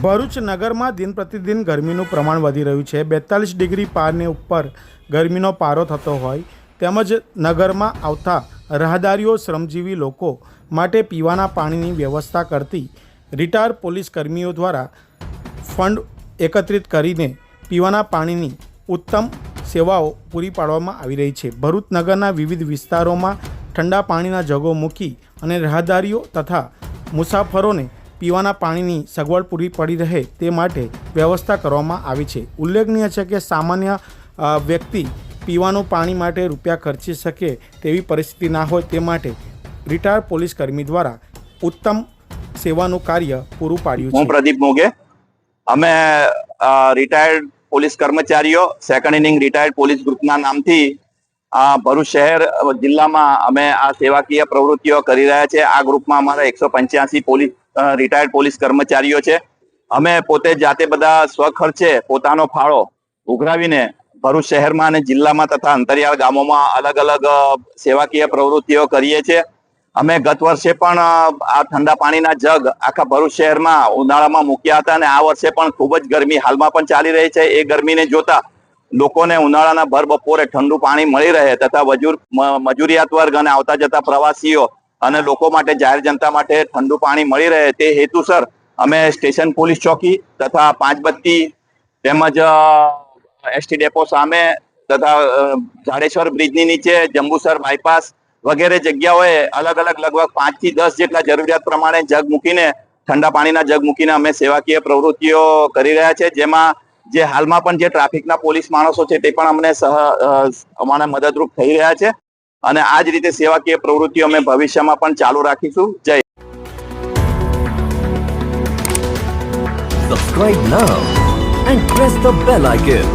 ભરૂચ નગરમાં દિન પ્રતિદિન ગરમીનું પ્રમાણ વધી રહ્યું છે। 42 ડિગ્રી પારને ઉપર ગરમીનો પારો થતો હોય તેમજ નગરમાં આવતા રાહદારીઓ શ્રમજીવી લોકો માટે પીવાના પાણીની વ્યવસ્થા કરતી રિટાયર્ડ પોલીસ કર્મીઓ દ્વારા ફંડ એકત્રિત કરીને પીવાના પાણીની ઉત્તમ સેવાઓ પૂરી પાડવામાં આવી રહી છે। ભરૂચ નગરના વિવિધ વિસ્તારોમાં ઠંડા પાણીના જગો મૂકી અને રાહદારીઓ તથા મુસાફરોને પીવાના પાણીની સગવડ પૂરી પડી રહે તે માટે વ્યવસ્થા કરવામાં આવી છે। ઉલ્લેખનીય છે કે સામાન્ય વ્યક્તિ પીવાનું પાણી માટે રૂપિયા ખર્ચી શકે તેવી પરિસ્થિતિ ના હોય તે માટે રિટાયર્ડ પોલીસ કર્મી દ્વારા ઉત્તમ સેવાનું કાર્ય પૂરું પાડ્યું છે। હું પ્રદીપ મોગે, અમે રિટાયર્ડ પોલીસ કર્મચારીઓ સેકન્ડ ઇનિંગ રિટાયર્ડ પોલીસ ગ્રુપના નામથી ભરૂચ શહેર જિલ્લામાં અમે આ સેવાકીય પ્રવૃત્તિઓ કરી રહ્યા છે। આ ગ્રુપમાં અમારા 185 પોલીસ રિટાયર્ડ પોલીસ કર્મચારીઓ છે। અમે પોતે જાતે બધા સ્વખર્ચે પોતાનો ફાળો ઉઘરાવીને ભરૂચ શહેરમાં અને જિલ્લામાં તથા અંતરિયાળ ગામોમાં અલગ અલગ સેવાકીય પ્રવૃત્તિઓ કરીએ છીએ। અમે ગત વર્ષે પણ આ ઠંડા પાણીના જગ આખા ભરૂચ શહેરમાં ઉનાળામાં મૂક્યા હતા અને આ વર્ષે પણ ખૂબ જ ગરમી હાલમાં પણ ચાલી રહી છે। એ ગરમીને જોતા લોકોને ઉનાળાના ભર બપોરે ઠંડુ પાણી મળી રહે તથા મજૂરિયાત વર્ગ અને આવતા જતા પ્રવાસીઓ અને લોકો માટે જાહેર જનતા માટે ઠંડુ પાણી મળી રહે તે હેતુસર અમે સ્ટેશન પોલીસ ચોકી તથા પાંચબત્તી તેમજ એસટી ડેપો સામે તથા જાડેશ્વર બ્રિજની નીચે જંબુસર બાયપાસ વગેરે જગ્યાઓએ અલગ અલગ લગભગ 5 થી 10 જેટલા જરૂરિયાત પ્રમાણે જગ મૂકીને ઠંડા પાણીના જગ મૂકીને અમે સેવાકીય પ્રવૃત્તિઓ કરી રહ્યા છે। જેમાં જે હાલમાં પણ જે ટ્રાફિકના પોલીસ માણસો છે તે પણ અમને અમારે મદદરૂપ થઈ રહ્યા છે અને આ જ રીતે સેવાકીય પ્રવૃત્તિઓ અમે ભવિષ્યમાં પણ ચાલુ રાખીશું। જય Subscribe now and press the bell icon.